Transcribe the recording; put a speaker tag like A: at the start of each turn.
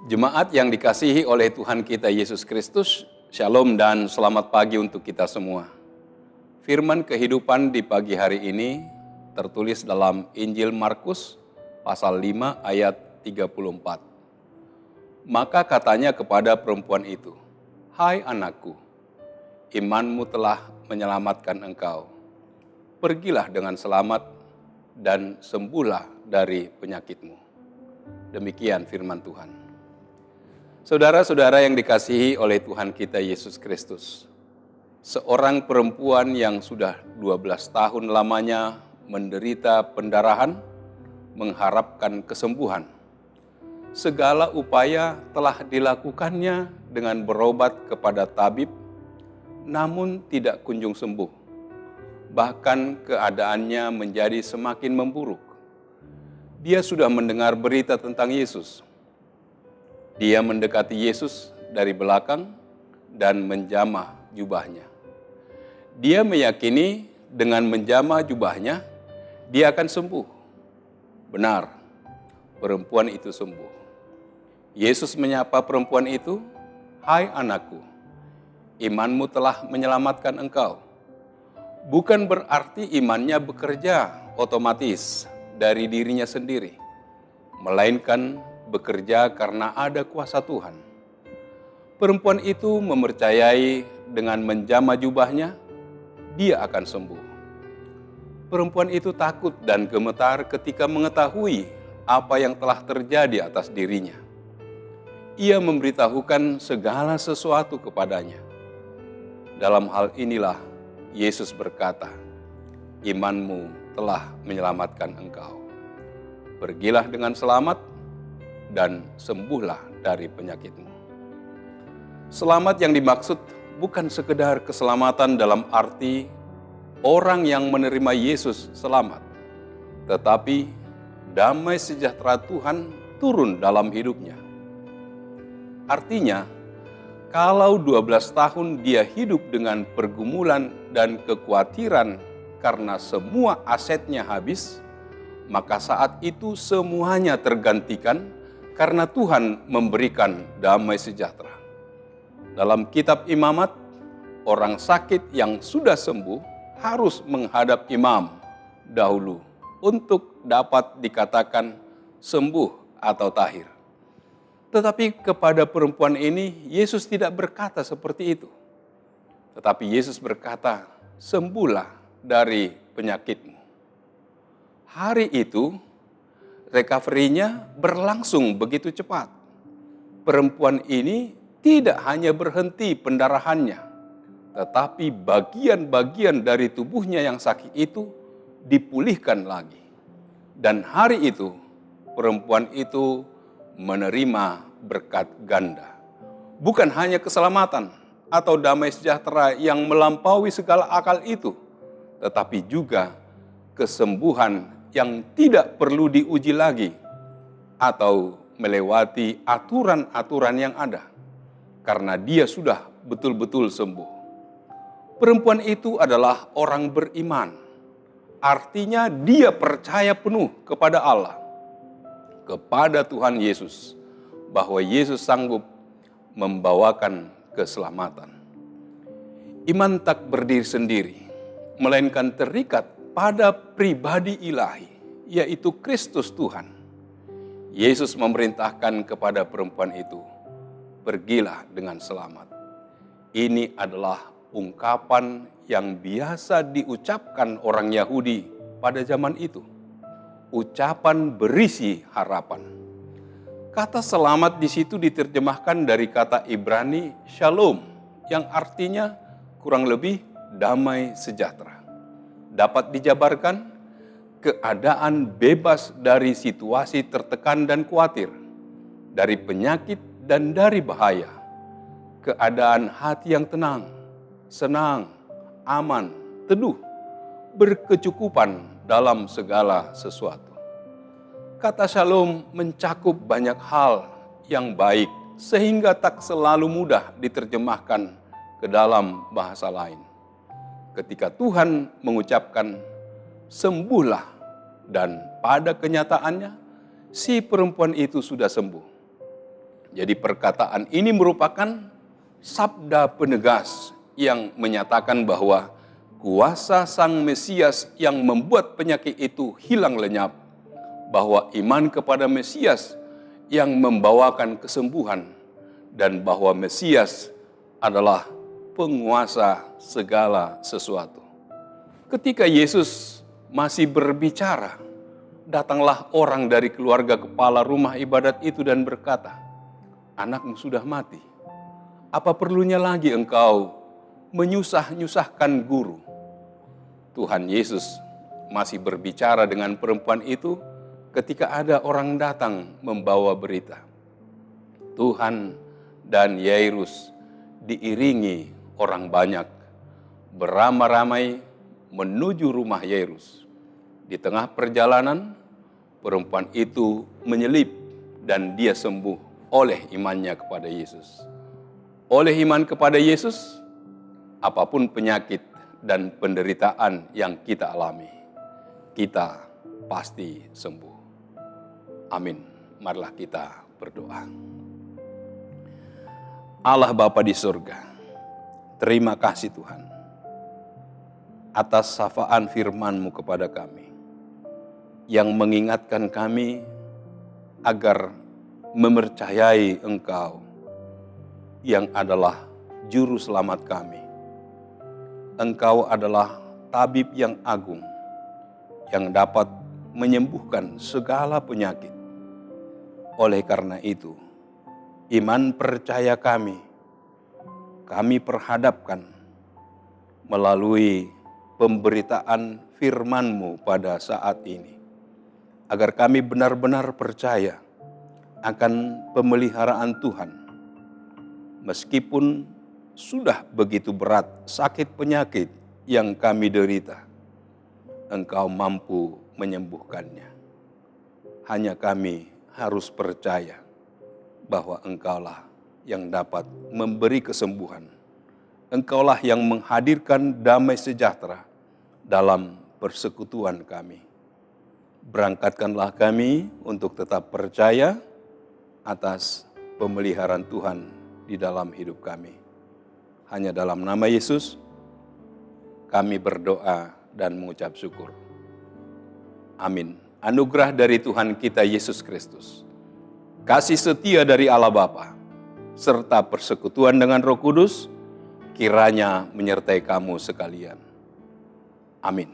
A: Jemaat yang dikasihi oleh Tuhan kita Yesus Kristus, Shalom dan selamat pagi untuk kita semua. Firman kehidupan di pagi hari ini tertulis dalam Injil Markus pasal 5 ayat 34. Maka katanya kepada perempuan itu, "Hai anakku, imanmu telah menyelamatkan engkau. Pergilah dengan selamat dan sembuhlah dari penyakitmu." Demikian firman Tuhan. Saudara-saudara yang dikasihi oleh Tuhan kita Yesus Kristus, seorang perempuan yang sudah 12 tahun lamanya menderita pendarahan, mengharapkan kesembuhan. Segala upaya telah dilakukannya dengan berobat kepada tabib, namun tidak kunjung sembuh. Bahkan keadaannya menjadi semakin memburuk. Dia sudah mendengar berita tentang Yesus. Dia mendekati Yesus dari belakang dan menjamah jubahnya. Dia meyakini dengan menjamah jubahnya, dia akan sembuh. Benar, perempuan itu sembuh. Yesus menyapa perempuan itu, "Hai anakku, imanmu telah menyelamatkan engkau." Bukan berarti imannya bekerja otomatis dari dirinya sendiri, melainkan bekerja karena ada kuasa Tuhan. Perempuan itu mempercayai dengan menjamah jubahnya, dia akan sembuh. Perempuan itu takut dan gemetar ketika mengetahui apa yang telah terjadi atas dirinya. Ia memberitahukan segala sesuatu kepadanya. Dalam hal inilah Yesus berkata, "Imanmu telah menyelamatkan engkau. Pergilah dengan selamat dan sembuhlah dari penyakitmu." Selamat yang dimaksud bukan sekedar keselamatan dalam arti orang yang menerima Yesus selamat, tetapi damai sejahtera Tuhan turun dalam hidupnya. Artinya, kalau 12 tahun dia hidup dengan pergumulan dan kekhawatiran karena semua asetnya habis, maka saat itu semuanya tergantikan karena Tuhan memberikan damai sejahtera. Dalam kitab Imamat, orang sakit yang sudah sembuh harus menghadap imam dahulu untuk dapat dikatakan sembuh atau tahir. Tetapi kepada perempuan ini, Yesus tidak berkata seperti itu. Tetapi Yesus berkata, "Sembuhlah dari penyakitmu." Hari itu, recovery-nya berlangsung begitu cepat. Perempuan ini tidak hanya berhenti pendarahannya, tetapi bagian-bagian dari tubuhnya yang sakit itu dipulihkan lagi. Dan hari itu, perempuan itu menerima berkat ganda. Bukan hanya keselamatan atau damai sejahtera yang melampaui segala akal itu, tetapi juga kesembuhan yang tidak perlu diuji lagi atau melewati aturan-aturan yang ada, karena dia sudah betul-betul sembuh. Perempuan itu adalah orang beriman, artinya dia percaya penuh kepada Allah, kepada Tuhan Yesus, bahwa Yesus sanggup membawakan keselamatan. Iman tak berdiri sendiri, melainkan terikat pada pribadi ilahi, yaitu Kristus Tuhan. Yesus memerintahkan kepada perempuan itu, "Pergilah dengan selamat." Ini adalah ungkapan yang biasa diucapkan orang Yahudi pada zaman itu. Ucapan berisi harapan. Kata selamat di situ diterjemahkan dari kata Ibrani shalom, yang artinya kurang lebih damai sejahtera. Dapat dijabarkan keadaan bebas dari situasi tertekan dan khawatir, dari penyakit dan dari bahaya. Keadaan hati yang tenang, senang, aman, teduh, berkecukupan dalam segala sesuatu. Kata shalom mencakup banyak hal yang baik sehingga tak selalu mudah diterjemahkan ke dalam bahasa lain. Ketika Tuhan mengucapkan sembuhlah, dan pada kenyataannya si perempuan itu sudah sembuh. Jadi perkataan ini merupakan sabda penegas yang menyatakan bahwa kuasa Sang Mesias yang membuat penyakit itu hilang lenyap, bahwa iman kepada Mesias yang membawakan kesembuhan, dan bahwa Mesias adalah penguasa segala sesuatu. Ketika Yesus masih berbicara, datanglah orang dari keluarga kepala rumah ibadat itu dan berkata, "Anakmu sudah mati. Apa perlunya lagi engkau menyusah-nyusahkan guru?" Tuhan Yesus masih berbicara dengan perempuan itu ketika ada orang datang membawa berita. Tuhan dan Yairus diiringi orang banyak beramai-ramai menuju rumah Yairus. Di tengah perjalanan, perempuan itu menyelip dan dia sembuh oleh imannya kepada Yesus. Oleh iman kepada Yesus, apapun penyakit dan penderitaan yang kita alami, kita pasti sembuh. Amin. Marilah kita berdoa. Allah Bapa di surga, terima kasih Tuhan atas syafaan firman-Mu kepada kami, yang mengingatkan kami agar mempercayai Engkau yang adalah juru selamat kami. Engkau adalah tabib yang agung, yang dapat menyembuhkan segala penyakit. Oleh karena itu, iman percaya kami perhadapkan melalui pemberitaan firman-Mu pada saat ini, agar kami benar-benar percaya akan pemeliharaan Tuhan. Meskipun sudah begitu berat sakit penyakit yang kami derita, Engkau mampu menyembuhkannya. Hanya kami harus percaya bahwa Engkaulah yang dapat memberi kesembuhan. Engkaulah yang menghadirkan damai sejahtera dalam persekutuan kami. Berangkatkanlah kami untuk tetap percaya atas pemeliharaan Tuhan di dalam hidup kami. Hanya dalam nama Yesus kami berdoa dan mengucap syukur. Amin. Anugerah dari Tuhan kita Yesus Kristus, kasih setia dari Allah Bapa, serta persekutuan dengan Roh Kudus, kiranya menyertai kamu sekalian. Amin.